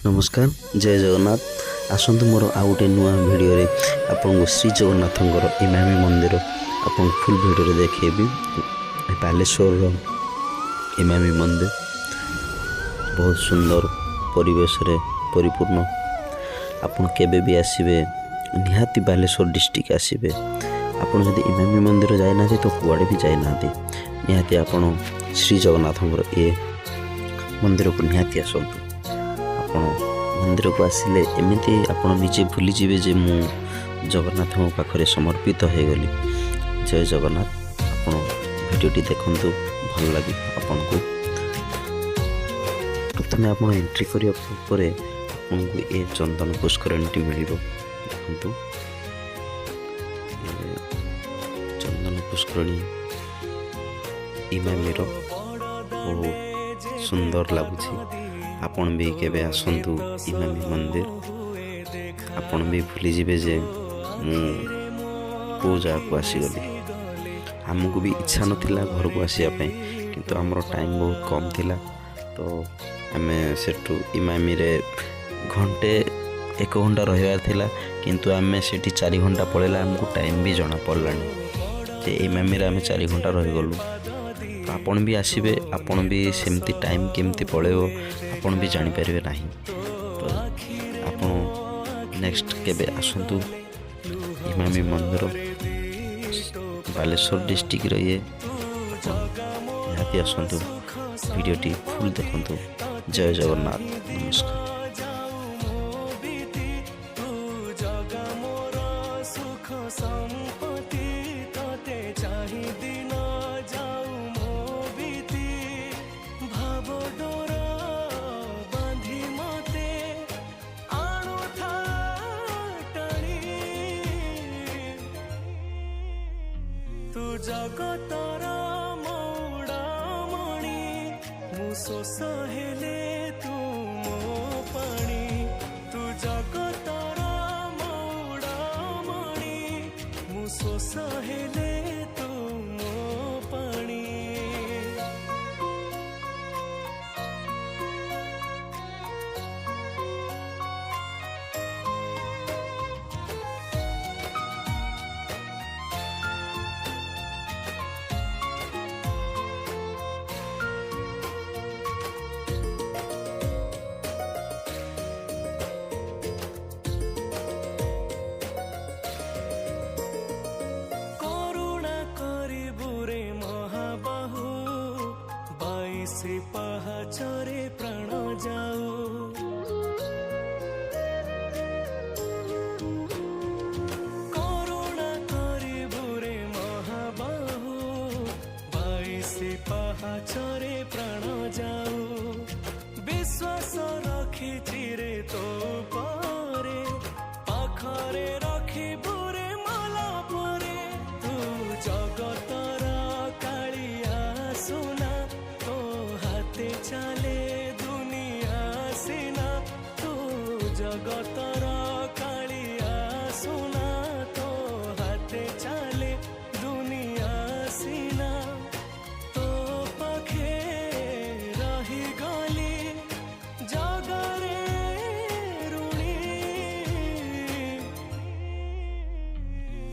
नमस्कार जय जगन्नाथ आसतु मोर आउ गोटे नुआ भिडियो आपको श्री जगन्नाथंकर इमामी मंदिर आपन फुल भिडियो देखी बालेश्वर इमामी मंदिर बहुत सुंदर परिवेश रे परिपूर्ण आपन केबे भी आसीबे निहाती बालेश्वर डिस्ट्रिक्ट आसीबे आपन जदि इमामी मंदिर जाय ना तो कुआडे भी जाय ना निहाती आपन श्री जगन्नाथंकर ए मंदिर को निहाती आसतु मंदिर को आसिले एमती आप निजे भूली जीवे जे मु जगन्नाथ पाखरे समर्पित हो गली। जय जगन्नाथ आप भिडियोटी देखु भल लगे आपन को प्रथम आप एंट्री करने आपन को ये चंदन पुष्करणी मिल देखु चंदन पुष्करणी इमामीर बहुत सुंदर लगुच आपण भी केबे आसंतु इमामी मंदिर आपण भी भूली जीवे जे को जगह आसीगली आमको भी इच्छा नथिला घर को आसिया किंतु आमर टाइम बहुत कम थिला तो आम सेठू इमामी रे घंटे 1 घंटा रहिबार थिला किंतु आम सेठी 4 घंटा पड़ेला आमको टाइम भी जना पड़लानी जे इमामी रे आम 4 घंटा रही गलु आपण भी आसबे आपण भी सेमती टाइम केमती पड़ेबो आपण भी जानी पारे ना तो आपण नेक्स्ट केबे आसंतु इमामी मंदिर बालेश्वर डिस्ट्रिक्ट रही यहाँ आसतु वीडियोटी फुल देखु। जय जगन्नाथ नमस्कार। जगतर मौड़ामणि मु शोष हेले तू मो पानी तू जगतर मौड़ामणि मु शोष हेले तू मो पानी। से पहाचरे प्राण जाओ करुणा करिबुरे महाबाहु बाईसे पहाचरे प्राण जाओ विश्वास रखिछि रे तो पारे पाखरे रखिबुरे मला परे तू जगतर कालिया सुना चले दुनिया सिना तू जगतर कालिया सुना तो हाथे चले दुनिया सिना तो पाखे रही गली जगरे ऋणी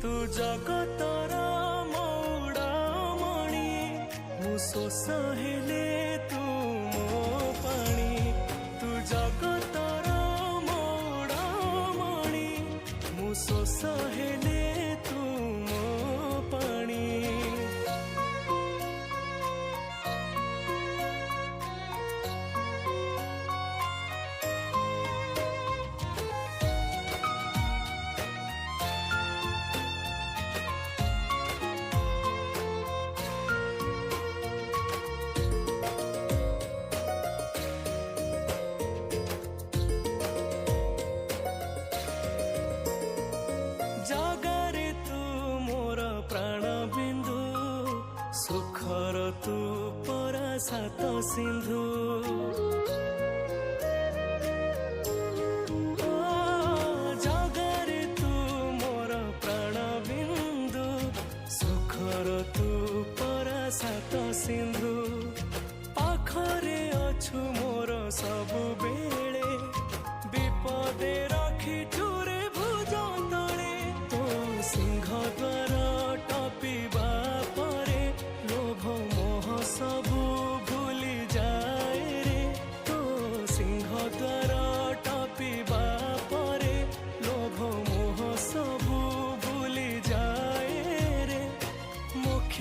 तू जगतर मौड़ामणि मु शोष हेले जगतर मौड़ामणि मु शोष हेले तू मो पानी। जगारे तू मोर प्राण बिंदु सुखर तू परा सात सिंधु जगारे तू मोर प्राण बिंदु सुखर तू परा सात सिंधु पाखरे अछु मोर सब बेले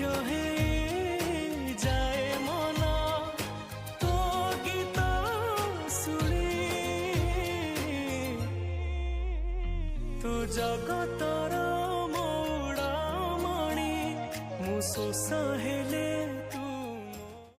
ମୁଖ୍ୟ ହେଇଯାଏ ମନ ତୋ ଗୀତ ଶୁଣି ତୁ ଜଗତର ମଉଡ଼ାମଣି ମୁଁ ଶୋଷ ହେଲେ